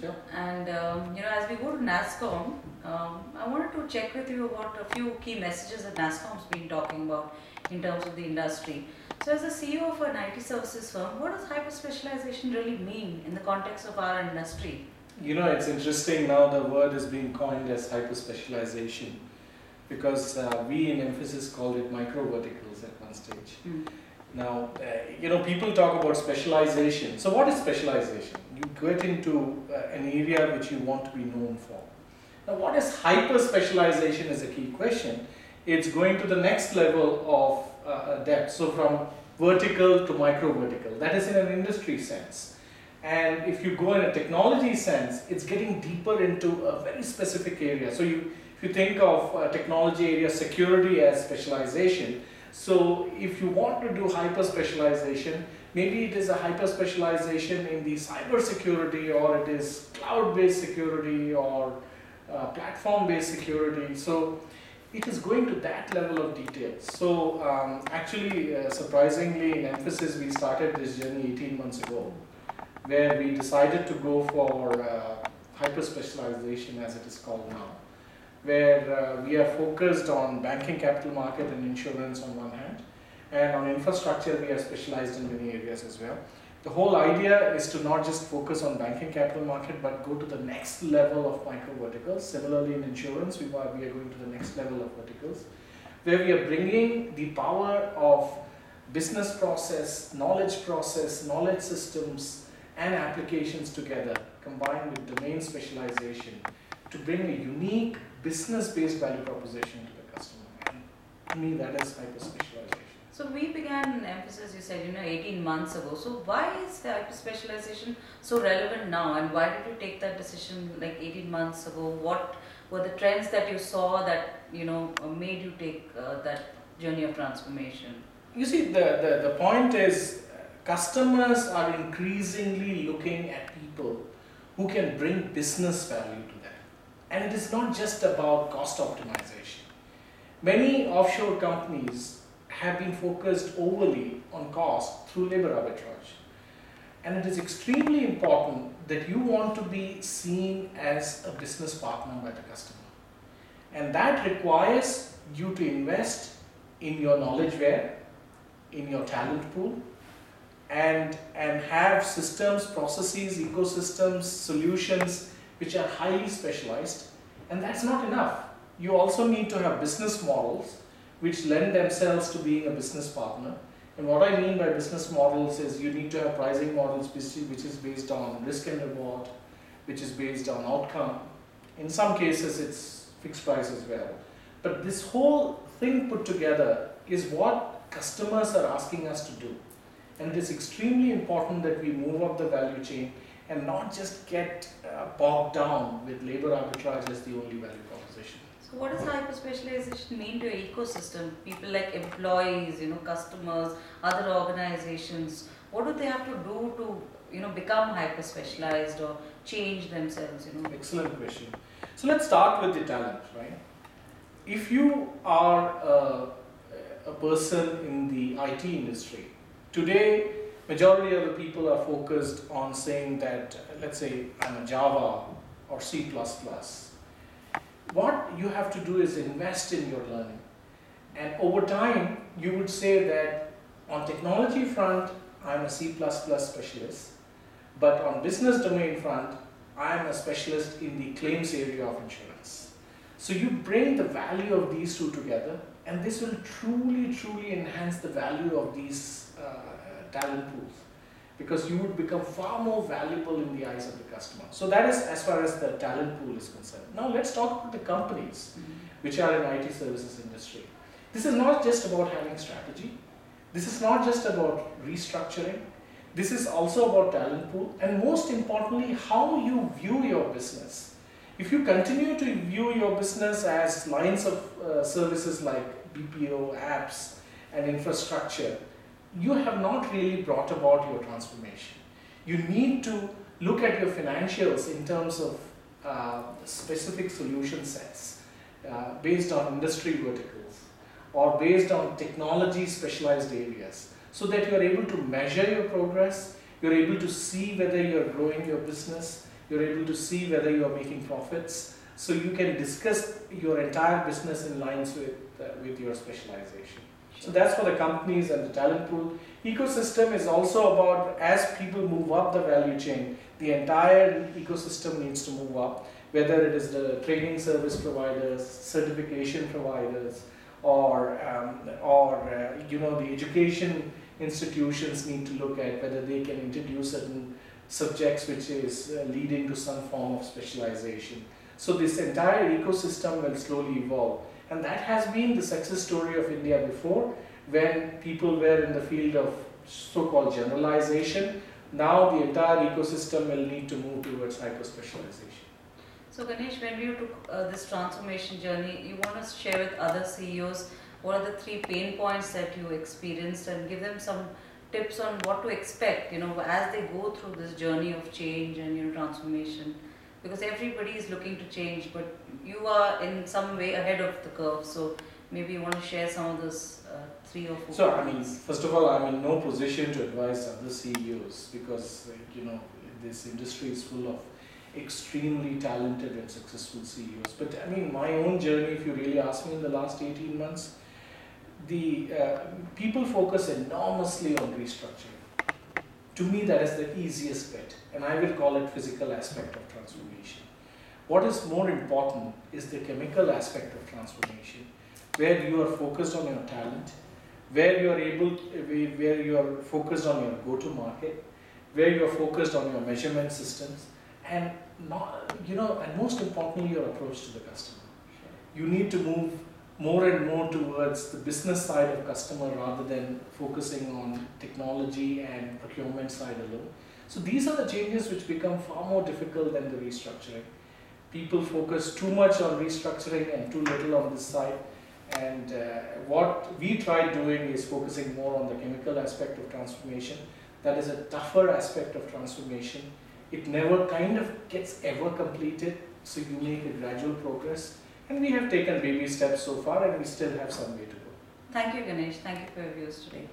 Sure. And as we go to NASSCOM, I wanted to check with you about a few key messages that NASSCOM's been talking about in terms of the industry. So, as the CEO of an IT services firm, what does hyper-specialization really mean in the context of our industry? It's interesting now the word is being coined as hyper-specialization because we in MphasiS called it micro-verticals at one stage. Now, people talk about specialization. So what is specialization? You get into an area which you want to be known for. Now, what is hyper-specialization is a key question. It's going to the next level of depth. So from vertical to micro-vertical. That is in an industry sense. And if you go in a technology sense, it's getting deeper into a very specific area. So if you think of technology area security as specialization, so if you want to do hyper-specialization, maybe it is a hyper-specialization in the cyber security, or it is cloud-based security, or platform-based security. So it is going to that level of detail. So actually, surprisingly, in MphasiS, we started this journey 18 months ago, where we decided to go for hyper-specialization, as it is called now, where we are focused on banking, capital market and insurance on one hand, and on infrastructure we are specialized in many areas as well. The whole idea is to not just focus on banking, capital market, but go to the next level of micro verticals. Similarly in insurance, we are going to the next level of verticals, where we are bringing the power of business process, knowledge systems and applications together, combined with domain specialization, to bring a unique business-based value proposition to the customer. And to me, that is hyper-specialization. So we began MphasiS, you said, 18 months ago. So why is hyper-specialization so relevant now, and why did you take that decision like 18 months ago? What were the trends that you saw that made you take that journey of transformation? You see, the point is, customers are increasingly looking at people who can bring business value to them. And it is not just about cost optimization. Many offshore companies have been focused overly on cost through labor arbitrage. And it is extremely important that you want to be seen as a business partner by the customer. And that requires you to invest in your knowledge ware, in your talent pool, and have systems, processes, ecosystems, solutions which are highly specialized. And that's not enough. You also need to have business models which lend themselves to being a business partner. And what I mean by business models is you need to have pricing models which is based on risk and reward, which is based on outcome. In some cases it's fixed price as well. But this whole thing put together is what customers are asking us to do. And it is extremely important that we move up the value chain and not just get bogged down with labor arbitrage as the only value proposition. So what does hyper-specialization mean to your ecosystem? People like employees, customers, other organizations, what do they have to do to become hyper-specialized or change themselves? Excellent question. So let's start with the talent, right? If you are a person in the IT industry, today, majority of the people are focused on saying that, let's say, I'm a Java or C++. What you have to do is invest in your learning. And over time, you would say that on technology front, I'm a C++ specialist, but on business domain front, I'm a specialist in the claims area of insurance. So you bring the value of these two together, and this will truly, truly enhance the value of these talent pools, because you would become far more valuable in the eyes of the customer. So that is as far as the talent pool is concerned. Now let's talk about the companies which are in IT services industry. This is not just about having strategy. This is not just about restructuring. This is also about talent pool, and most importantly, how you view your business. If you continue to view your business as lines of services like BPO, apps, and infrastructure, you have not really brought about your transformation. You need to look at your financials in terms of specific solution sets based on industry verticals or based on technology specialized areas, so that you are able to measure your progress, you're able to see whether you're growing your business, You're able to see whether you are making profits. So you can discuss your entire business in lines with your specialization. So that's for the companies and the talent pool. Ecosystem is also about, as people move up the value chain, the entire ecosystem needs to move up, whether it is the training service providers, certification providers, or the education institutions need to look at whether they can introduce certain subjects which is leading to some form of specialization. So this entire ecosystem will slowly evolve. And that has been the success story of India before, when people were in the field of so-called generalization. Now the entire ecosystem will need to move towards hyper-specialization. So Ganesh, when you took this transformation journey, you want to share with other CEOs what are the 3 pain points that you experienced and give them some tips on what to expect, as they go through this journey of change and transformation. Because everybody is looking to change, but you are in some way ahead of the curve. So maybe you want to share some of those 3 or 4 So, points. first of all, I'm in no position to advise other CEOs because, this industry is full of extremely talented and successful CEOs. But my own journey, if you really ask me, in the last 18 months, the people focus enormously on restructuring. To me, that is the easiest bit, and I will call it physical aspect of transformation. What is more important is the chemical aspect of transformation, where you are focused on your talent, where you are focused on your go-to-market, where you are focused on your measurement systems, and and most importantly, your approach to the customer. You need to move more and more towards the business side of customer rather than focusing on technology and procurement side alone. So these are the changes which become far more difficult than the restructuring. People focus too much on restructuring and too little on this side. And what we tried doing is focusing more on the chemical aspect of transformation. That is a tougher aspect of transformation. It never kind of gets ever completed, so you make a gradual progress. And we have taken baby steps so far, and we still have some way to go. Thank you, Ganesh. Thank you for your views today.